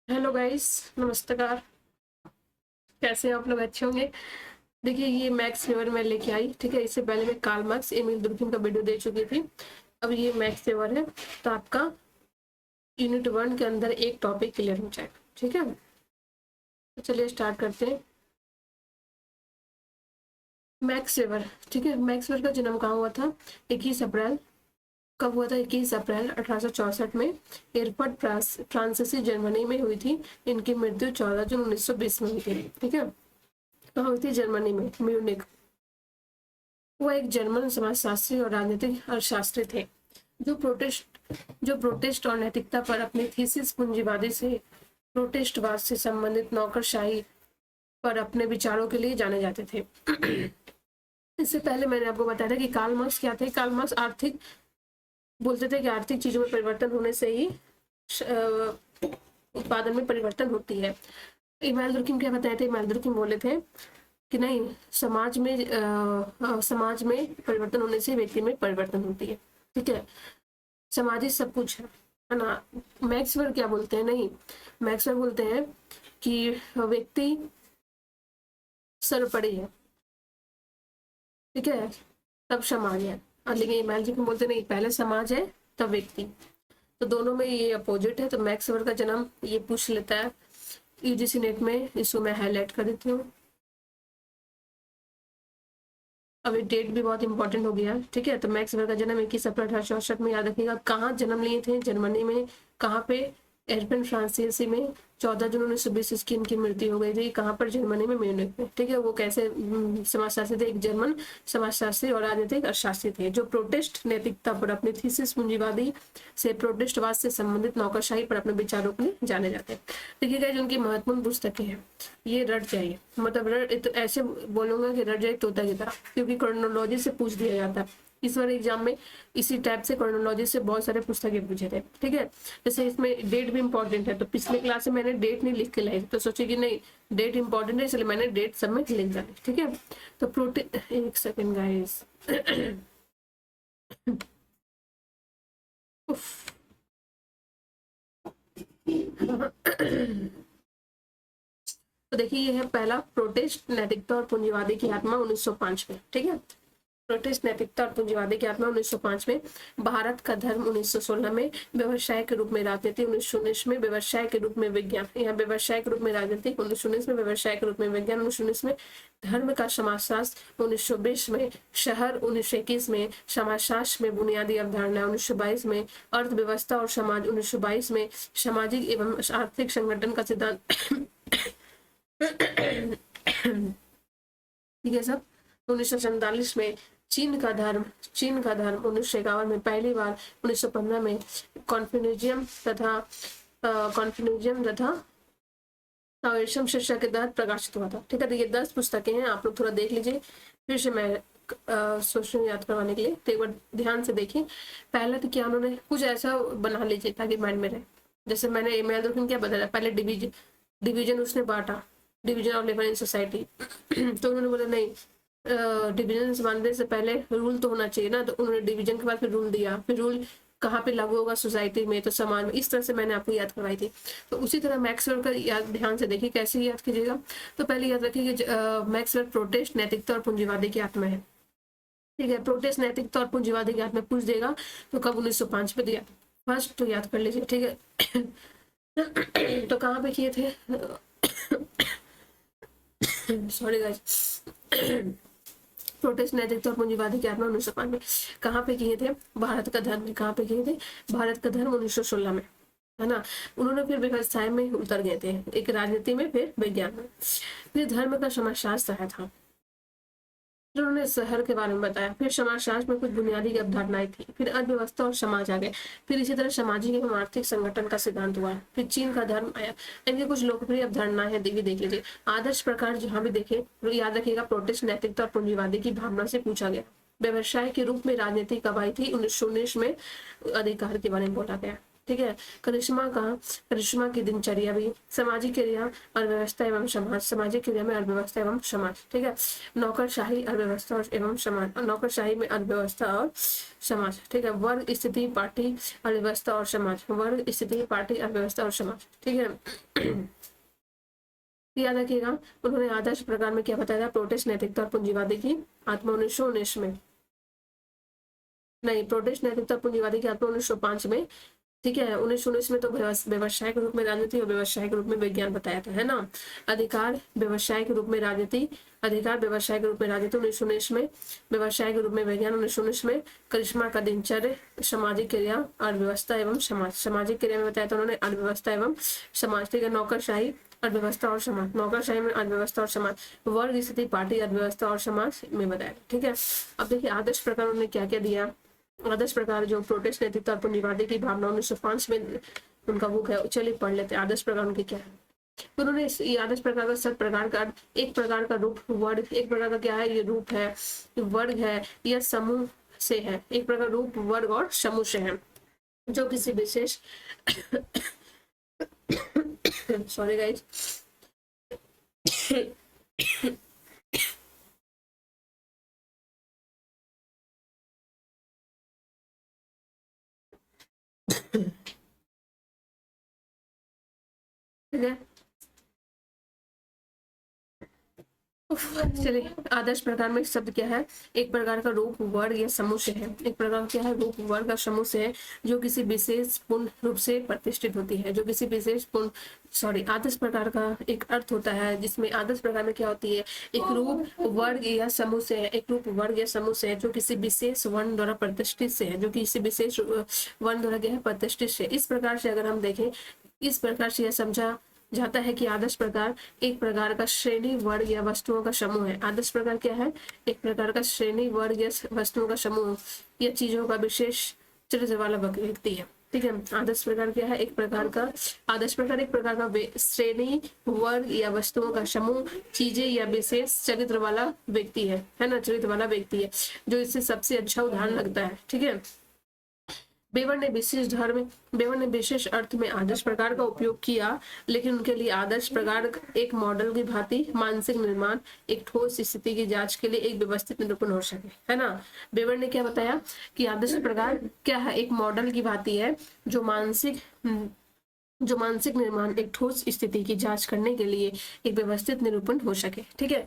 Hello guys, नमस्कार। कैसे हैं आप लोग? अच्छे होंगे। देखिए, ये मैक्स वेवर मैं लेके आई, ठीक है। इससे पहले मैं कार्ल मार्क्स, एमिल दुर्कheim का वीडियो दे चुकी थी। अब ये मैक्स वेवर है, तो आपका यूनिट 1 के अंदर एक टॉपिक क्लियर हो जाएगा, ठीक है। तो चलिए स्टार्ट करते हैं। मैक्स वेवर, ठीक है। मैक्स वेवर का जन्म कहाँ हुआ था? 21 अप्रैल। कब हुआ था? 21 अप्रैल 1864 में एयरपोर्ट फ्रांसीसी जर्मनी में हुई थी। इनकी मृत्यु 14 जून 1920 में हुई थी, ठीक है। कहाँ हुई थी? जर्मनी में, म्यूनिक। वो एक जर्मन समाजशास्त्री और राजनीतिक अर्थशास्त्री थे जो प्रोटेस्ट और नैतिकता पर अपनी थीसिस पूंजीवादी से प्रोटेस्टवाद से संबंधित नौकरशाही पर अपने विचारों के लिए जाने जाते थे। इससे पहले मैंने आपको बताया था कि कार्ल मार्क्स क्या थे। कार्ल मार्क्स आर्थिक बोलते थे कि आर्थिक चीजों में परिवर्तन होने से ही उत्पादन में परिवर्तन होती है। इमानुएल दुर्कheim क्या बताए थे? इमानुएल दुर्कheim बोले थे कि नहीं, समाज में परिवर्तन होने से व्यक्ति में परिवर्तन होती है, ठीक है। समाज ही सब कुछ है ना। मैक्सवेल क्या बोलते हैं? नहीं, मैक्सवेल बोलते हैं कि व्यक्ति सर्वोपरि है, ठीक है, तब समाज है। और लेकिन इमानुएल दुर्कheim बोलते नहीं, पहले समाज है तब व्यक्ति। तो दोनों में ये अपोजिट है। तो मैक्सवेल का जन्म ये पूछ लेता है यूजीसी नेट में, इसको मैं हाईलाइट कर देती हूँ। अब ये डेट भी बहुत इंपॉर्टेंट हो गया, ठीक है। तो मैक्स वेबर का जन्म 21 अप्रैल 1864 में, याद रखिएगा। कहाँ जन्म लिए थे? जर्मनी में। कहाँ पे? एयरपेन फ्रांसीसी में। 14 जून 1920 इसकी इनकी मृत्यु हो गई थी। कहाँ पर? जर्मनी में, म्यूनिख में, ठीक है। वो कैसे समाजशास्त्री थे? एक जर्मन समाजशास्त्री और राजनीतिक अर्थशास्त्री थे जो प्रोटेस्ट नैतिकता पर अपनी थीसिस पूंजीवादी से प्रोटेस्टवाद से संबंधित नौकरशाही पर अपने विचारों के लिए जाने जाते हैं। देखिएगा जो उनकी महत्वपूर्ण पुस्तकें हैं, ये रट जाइए, मतलब रट तो ऐसे बोलूंगा कि रट जाए तोता की तरह, क्योंकि क्रोनोलॉजी से पूछ दिया जाता है। इस बार एग्जाम में इसी टाइप से क्रोनोलॉजी से बहुत सारे पुस्तकें पूछे थे, ठीक है। जैसे इसमें डेट भी इंपॉर्टेंट है, तो पिछले क्लास में मैंने डेट नहीं लिख के लाई, तो सोचे कि नहीं डेट इंपॉर्टेंट है, इसलिए मैंने डेट सब में लिख डाली, ठीक है। तो प्रोटीन, एक सेकेंड गाइस। तो देखिए, ये है पहला, प्रोटेस्ट नैतिकता और पूंजीवादी की आत्मा 1905 में, ठीक है। प्रोटेस्ट नैतिकता और पूंजीवादी की आत्मा 1905 में। भारत का धर्म 1916 में। व्यवसाय के रूप में राजनीति 1919 में। व्यवसाय के रूप में विज्ञान, यहाँ व्यवसाय के रूप में राजनीति 1919 में। व्यवसाय के रूप में विज्ञान 1919 में। धर्म का समाजशास्त्र 1920 में। शहर 1921 में। समाजशास्त्र में बुनियादी अवधारणा 1922 में। अर्थव्यवस्था और समाज 1922 में। सामाजिक एवं आर्थिक संगठन का सिद्धांत ठीक है सब 1947 में। चीन का धर्म 1951 में पहली बार। 1915 में कॉन्फ्यूशियनिज्म तथा ताओइज्म शिक्षा के तहत प्रकाशित हुआ था, ठीक है। तो ये 10 पुस्तकें हैं, आप लोग थोड़ा देख लीजिए। फिर से मैं सोच रही हूँ याद करवाने के लिए, तो एक बार ध्यान से देखिए। पहले तो क्या उन्होंने कुछ ऐसा बना लीजिए ताकि माइंड में रहे। जैसे मैंने इमानुएल दुर्कheim क्या बताया, पहले डिवीजन उसने बांटा, division of labour in society. तो उन्होंने बोला नहीं, डिवीजन बांधने से पहले रूल तो होना चाहिए ना, तो उन्होंने डिवीजन के बाद फिर रूल दिया। फिर रूल कहाँ पे लागू होगा? सोसाइटी में, तो समाज में। इस तरह से मैंने आपको याद करवाई थी। तो उसी तरह मैक्सवेल का याद ध्यान से देखिए, कैसे याद कीजिएगा। तो पहले याद रखिए कि मैक्सवेल प्रोटेस्ट नैतिकता और पूंजीवादी की आत्मा है, ठीक है। प्रोटेस्ट नैतिकता और पूंजीवादी की आत्मा पूछ देगा तो कब? 1905 में दिया फर्स्ट, तो याद कर लीजिए, ठीक है। तो कहाँ पे किए थे? Sorry guys. प्रोटेस्ट नैतिकता और पूंजीवादी की आत्मा 1905 में। कहाँ पे किए थे? भारत का धर्म। कहाँ पे किए थे? भारत का धर्म 1916 में, है ना। उन्होंने फिर व्यवसाय में उतर गए थे, एक राजनीति में, फिर विज्ञान में। फिर धर्म का समाजशास्त्र आया था, फिर उन्होंने शहर के बारे में बताया। फिर समाजशास्त्र में कुछ बुनियादी अवधारणाएं थी। फिर अर्थव्यवस्था और समाज आ गए। फिर इसी तरह सामाजिक एवं आर्थिक संगठन का सिद्धांत हुआ। फिर चीन का धर्म आया। इनकी कुछ लोकप्रिय अवधारणाएं हैं, देख लीजिए। आदर्श प्रकार जहां भी देखे याद रखिएगा, प्रोटेस्ट नैतिकता और पूंजीवादी की भावना से पूछा गया। व्यवसाय के रूप में राजनीति कब आई थी? 1919 में अधिकार के बारे में बोला गया। ठीक है। करिश्मा की दिनचर्या भी, सामाजिक क्रिया, अर्थव्यवस्था एवं समाज, सामाजिक क्रिया में अर्थव्यवस्था एवं समाज, ठीक है। नौकरशाही, अर्थव्यवस्था और एवं समाज, नौकरशाही में अर्थव्यवस्था और समाज, ठीक है। वर्ग स्थिति, पार्टी, अर्थव्यवस्था और समाज, वर्ग स्थिति, पार्टी, अर्थव्यवस्था और समाज, ठीक है। याद रखिएगा, उन्होंने आदर्श प्रकार में क्या बताया था, प्रोटेस्ट नैतिकता और पूंजीवादी की आत्मा 1919 में, नहीं, प्रोटेस्ट नैतिकता और पूंजीवादी की आत्मा 1905 में, ठीक है। 1919 में तो व्यवसाय के रूप में राजनीति और व्यवसाय के रूप में विज्ञान बताया था, है ना। अधिकार व्यवसाय के रूप में राजनीति, अधिकार व्यवसाय के रूप में राजनीति 1919 में, व्यवसाय के रूप में विज्ञान 1919 में। करिश्मा का दिनचर्या, सामाजिक क्रिया, अर्थव्यवस्था एवं समाज, सामाजिक क्रिया में बताया था उन्होंने अर्थव्यवस्था एवं समाज, ठीक है। नौकरशाही, अर्थव्यवस्था और समाज, नौकरशाही में अर्थव्यवस्था और समाज, वर्ग स्थिति, पार्टी, अर्थव्यवस्था और समाज में बताया, ठीक है। अब देखिए आदर्श प्रकार उन्होंने क्या क्या दिया। आदर्श प्रकार जो प्रोटेस्ट नैतिकता और पूंजीवादी की भावना 1905 में उनका बुक है, चलिए पढ़ लेते हैं आदर्श प्रकार उनके क्या है। तो उन्होंने ये आदर्श प्रकार का सब प्रकार का, एक प्रकार का रूप वर्ग, एक प्रकार का क्या है, ये रूप है, वर्ग है, यह समूह से है, एक प्रकार रूप वर्ग और समूह से है, जो किसी विशेष सॉरी गाइस, ठीक है। चलिए आदर्श प्रकार में शब्द क्या है, एक प्रकार का रूप वर्ग या समूह से है, एक प्रकार क्या है, रूप वर्ग का समूह से है, जो किसी विशेष पूर्ण रूप से प्रतिष्ठित होती है, जो किसी विशेष पूर्ण, सॉरी, आदर्श प्रकार का एक अर्थ होता है जिसमें आदर्श प्रकार में क्या होती है, एक रूप वर्ग या समूह से है, एक रूप वर्ग या समूह से है, जो किसी विशेष वर्ण द्वारा प्रतिष्ठित से है, जो किसी विशेष वर्ण द्वारा क्या है, प्रतिष्ठित से। इस प्रकार से अगर हम देखें, इस प्रकार से यह समझा जाता है कि आदर्श प्रकार एक प्रकार का श्रेणी वर्ग या वस्तुओं का समूह है। आदर्श प्रकार क्या है, एक प्रकार का श्रेणी वर्ग या वस्तुओं का समूह या चीजों का विशेष चरित्र वाला व्यक्ति है, ठीक है। आदर्श प्रकार क्या है, एक प्रकार का, आदर्श प्रकार एक प्रकार का श्रेणी वर्ग या वस्तुओं का समूह, चीजें या विशेष चरित्र वाला व्यक्ति है ना, चरित्र वाला व्यक्ति है, जो इससे सबसे अच्छा उदाहरण लगता है, ठीक है। बेवर ने विशेष अर्थ में आदर्श प्रकार का उपयोग किया, लेकिन उनके लिए आदर्श प्रकार एक मॉडल की भांति मानसिक निर्माण, एक ठोस स्थिति की जांच के लिए एक व्यवस्थित निरूपण हो सके, है ना। बेवर ने क्या बताया कि आदर्श प्रकार क्या है, एक मॉडल की भांति है, जो मानसिक निर्माण, एक ठोस स्थिति की जांच करने के लिए एक व्यवस्थित निरूपण हो सके, ठीक है।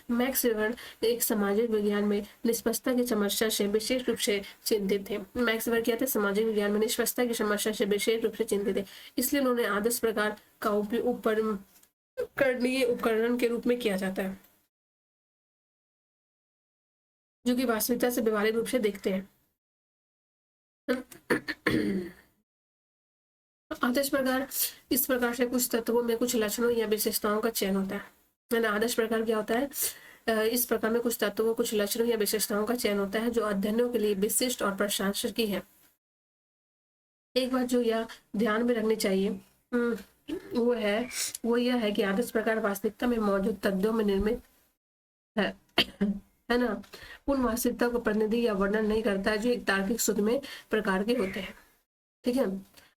मैक्स वेबर एक सामाजिक विज्ञान में निष्पक्षता की समस्या से विशेष रूप से चिंतित थे। मैक्स वेबर क्या थे, सामाजिक विज्ञान में निष्पक्षता की समस्या से विशेष रूप से चिंतित थे, इसलिए उन्होंने आदर्श प्रकार का उपयोग करनीय उपकरण के रूप में किया जाता है, जो कि वास्तविकता से व्यवहारिक रूप से देखते हैं। आदर्श प्रकार इस प्रकार से कुछ तत्वों में कुछ लक्षणों या विशेषताओं का चयन होता है। आदर्श प्रकार क्या होता है, इस प्रकार में कुछ तत्वों, कुछ लक्षणों या विशेषताओं का चयन होता है, जो अध्ययनों के लिए विशिष्ट और प्रशंसनीय है। एक बात जो यह ध्यान में रखनी चाहिए वो यह है कि आदर्श प्रकार वास्तविकता में मौजूद तथ्यों में निर्मित है ना, उन वास्तविकता को प्रतिनिधि या वर्णन नहीं करता है जो एक तार्किक सूत्र में प्रकार के होते हैं, ठीक है।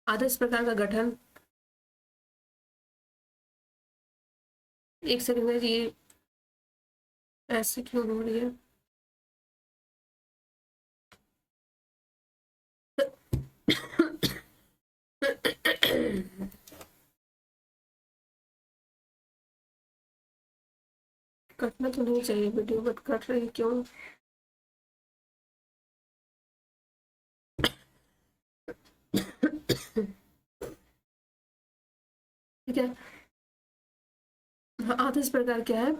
आदर्श प्रकार का गठन, एक सेकंड में, ये ऐसे क्यों हो रही है, कटना तो नहीं चाहिए वीडियो, बट कट रही क्यों। ठीक है, आदर्श प्रकार क्या है,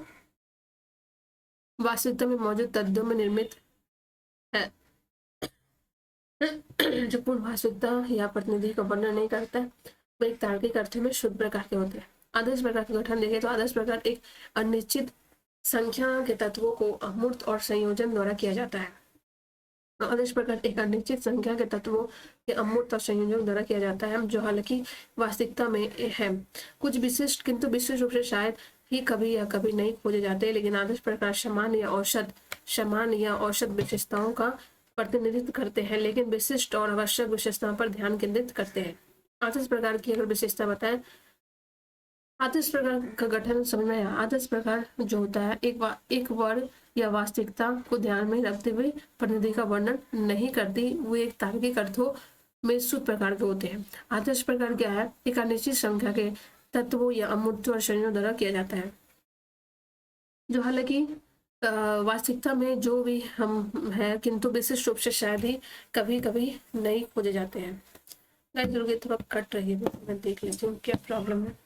वास्तविकता में मौजूद तथ्यों में निर्मित है, जो पूर्ण वास्तविकता या प्रतिनिधि का वर्णन नहीं करता है, वो एक तार्किक अर्थ में शुद्ध प्रकार के होते हैं। आदर्श प्रकार का गठन देखें तो आदर्श प्रकार एक अनिश्चित संख्या के तत्वों को अमूर्त और संयोजन द्वारा किया जाता है। आदर्श प्रकार एक अनिश्चित संख्या के तत्वों के अमूर्त और संयोजन द्वारा किया जाता है, जो हालांकि वास्तविकता में है कुछ विशिष्ट, किंतु विशेष रूप से शायद ही कभी या कभी नहीं खोजे जाते, लेकिन आदर्श प्रकार समान या औसत विशेषताओं का प्रतिनिधित्व करते हैं, लेकिन विशिष्ट और आवश्यक विशेषताओं पर ध्यान केंद्रित करते हैं। आदर्श प्रकार की अगर विशेषता बताएं, आदर्श प्रकार का गठन समझ में आया। आदर्श प्रकार जो होता है एक वर्ग या वास्तविकता को ध्यान में रखते हुए प्रतिनिधि का वर्णन नहीं करती, वो एक तार्किक अर्थों में शुद्ध प्रकार के होते हैं। आदर्श प्रकार क्या है? एक अनिश्चित संख्या के तत्वों या अमूर्त और श्रेणियों द्वारा किया जाता है, जो हालांकि वास्तविकता में जो भी हम है, किंतु विशिष्ट रूप से शायद ही कभी कभी नहीं खोजे जाते हैं। गाइस थोड़ा कट रही है, मैं देख लेती हूँ क्या प्रॉब्लम है।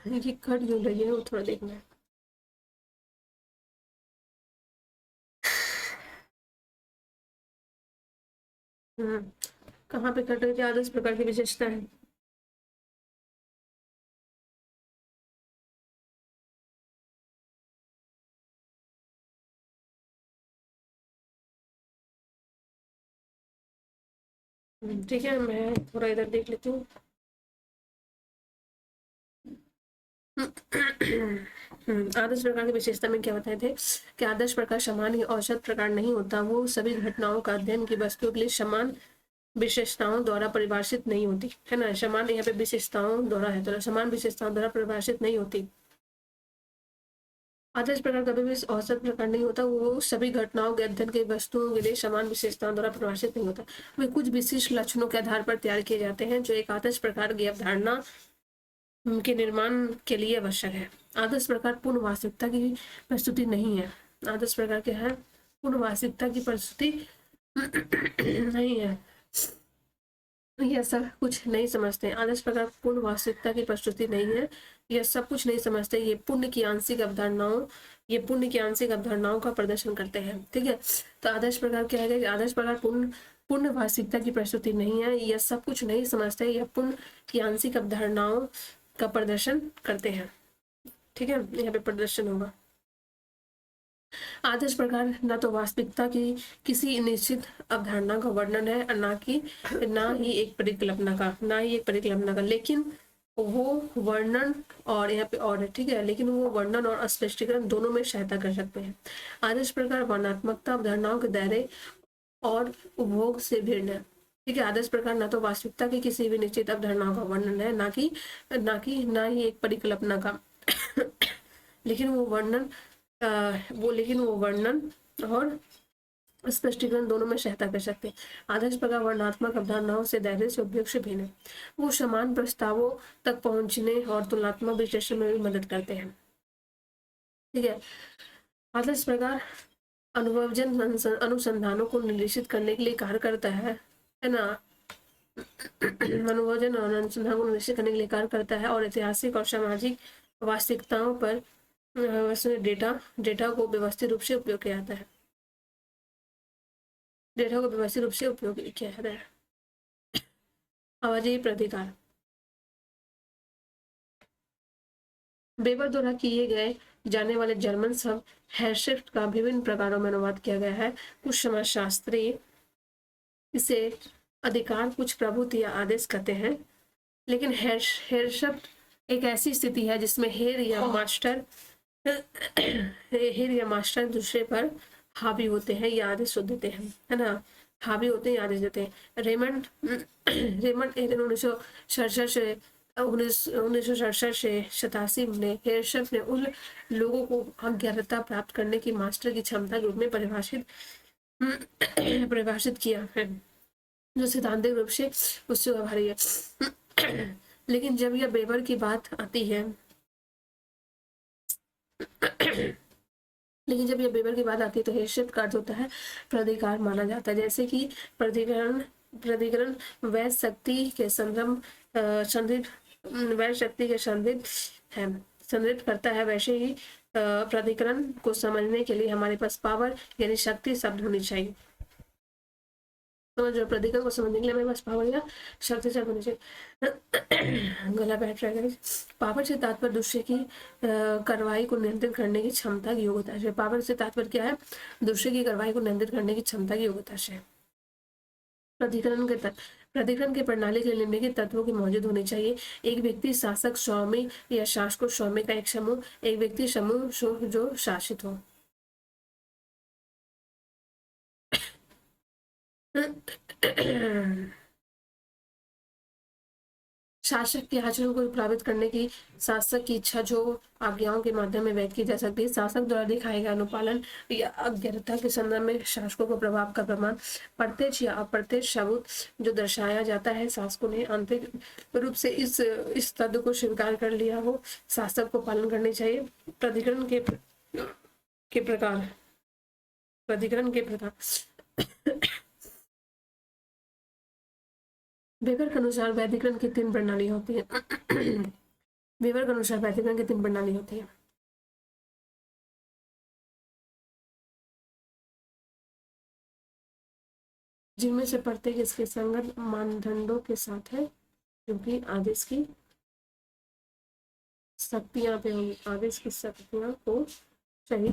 यार ये कट क्यों रही है, वो थोड़ा देखना है। कहाँ पे कट रही थी? आदर्श प्रकार की विशेषता है। ठीक है, मैं थोड़ा इधर देख लेती हूँ। आदर्श प्रकार की विशेषता में क्या बताए थे कि आदर्श प्रकार समान ही औसत प्रकार नहीं होता, वो सभी घटनाओं का अध्ययन की वस्तुओं के लिए समान विशेषताओं द्वारा परिभाषित नहीं होती है ना। समान यहाँ पे विशेषताओं द्वारा है, तो समान विशेषताओं द्वारा परिभाषित नहीं होती। आदर्श प्रकार कभी भी औसत प्रकार नहीं होता, वो सभी घटनाओं के अध्ययन के वस्तुओं के लिए समान विशेषताओं द्वारा परिभाषित नहीं होता। वे कुछ विशिष्ट लक्षणों के आधार पर तैयार किए जाते हैं, जो एक आदर्श प्रकार की अवधारणा के निर्माण के लिए आवश्यक है। आदर्श प्रकार पूर्ण वास्तविकता की प्रस्तुति नहीं है। आदर्श प्रकार क्या है? पूर्ण वास्तविकता की प्रस्तुति नहीं है। यह सब कुछ नहीं समझते। आदर्श प्रकार पूर्ण वास्तविकता की प्रस्तुति नहीं है, यह सब कुछ नहीं समझते। ये पुण्य की आंशिक अवधारणाओं का प्रदर्शन करते हैं। ठीक है, तो आदर्श प्रकार क्या है? आदर्श प्रकार पूर्ण वास्तविकता की प्रस्तुति नहीं है, यह सब कुछ नहीं समझते, यह पुण्य की आंशिक अवधारणाओं का प्रदर्शन करते हैं। ठीक है, यहाँ पे प्रदर्शन होगा। आदर्श प्रकार न तो वास्तविकता की किसी निश्चित अवधारणा का वर्णन है, ना ही एक परिकल्पना का, लेकिन वो वर्णन और यहाँ पे और है, ठीक है, लेकिन वो वर्णन और स्पष्टीकरण दोनों में सहायता कर सकते हैं। आदर्श प्रकार वर्णनात्मकता अवधारणाओं के दायरे और उपभोग से भिन्न है। ठीक है, आदर्श प्रकार ना तो वास्तविकता की किसी भी निश्चित अवधारणाओं का वर्णन है, ना ही एक परिकल्पना का लेकिन वो वर्णन और स्पष्टीकरण दोनों में सहायता कर सकते हैं। आदर्श प्रकार वर्णनात्मक अवधारणाओं से दायरे से उपयोग से भिन्न है। वो समान प्रस्तावों तक पहुंचने और तुलनात्मक विश्लेषण में भी मदद करते हैं। ठीक है, आदर्श प्रकार अनुभवजन अनुसंधानों को निर्देशित करने के लिए कार्य करता है ना। अनुभवजन और अनुसंधान को निर्देशित करने के लिए कार्य करता है और ऐतिहासिक और सामाजिक वास्तविकताओं पर डेटा को व्यवस्थित रूप से उपयोग किया जाता है। आवाजी प्रतिकार वेबर द्वारा किए गए जाने वाले जर्मन शब्द हैरशिफ्ट का विभिन्न प्रकारों में अनुवाद किया गया है। कुछ समाजशास्त्री इसे अधिकार, कुछ प्रभुत्व या आदेश कहते हैं, लेकिन हैरशिफ्ट एक ऐसी स्थिति है जिसमें हेर या मास्टर दूसरे पर हावी होते हैं या आदेश देते हैं, है ना। हावी होते हैं, आदेश देते हैं। रेमंड 1967 से 87 में हेरशिफ्ट ने उन लोगों को अज्ञातता प्राप्त करने की मास्टर की क्षमता के रूप में परिभाषित किया है, जो सिद्धांतिक रूप से उससे आभारी है। लेकिन जब यह वेबर की बात आती है तो हेरशिफ्ट का अर्थ होता है प्राधिकार माना जाता है। जैसे कि प्राधिकरण वैध शक्ति के संदर्भित करता है, वैसे ही प्राधिकरण को समझने के लिए हमारे पास पावर यानी शक्ति शब्द होनी चाहिए। समझ रहे? प्राधिकरण को समझने के लिए मेरे पास पावर या शक्ति से होनी चाहिए। गला बैठ रहा है। पावर से तात्पर्य दूसरे की कार्रवाई को नियंत्रित करने की क्षमता की योग्यता से। पावर से तात्पर्य क्या है? दूसरे की कार्रवाई को नियंत्रित करने की क्षमता की योग्यता से। प्राधिकरण के प्रणाली के निम्नलिखित तत्वों की मौजूद होनी चाहिए। एक व्यक्ति शासक, स्वामी या शासकों स्वामी का एक समूह। एक व्यक्ति समूह जो शासित हो। शासक के आचरण को प्रभावित करने की शासक की इच्छा जो आज्ञाओं के माध्यम में व्यक्त की जा सकती है। शासक द्वारा दिखाए गए अनुपालन या अज्ञानता के संदर्भ में शासकों को प्रभाव का प्रमाण प्रत्यक्ष या अप्रत्यक्ष सबूत जो दर्शाया जाता है। शासकों ने आंतरिक रूप से इस तथ्य को स्वीकार कर लिया हो, शासक को पालन करनी चाहिए। प्राधिकरण के प्रकार। प्राधिकरण के प्रकार वेबर के अनुसार प्राधिकरण की 3 प्रणाली होती है। वेबर के अनुसार प्राधिकरण की 3 प्रणाली होती है, जिनमें से प्रत्येक इसके संगत मानदंडों के साथ है, क्योंकि आदेश की शक्तियां को सही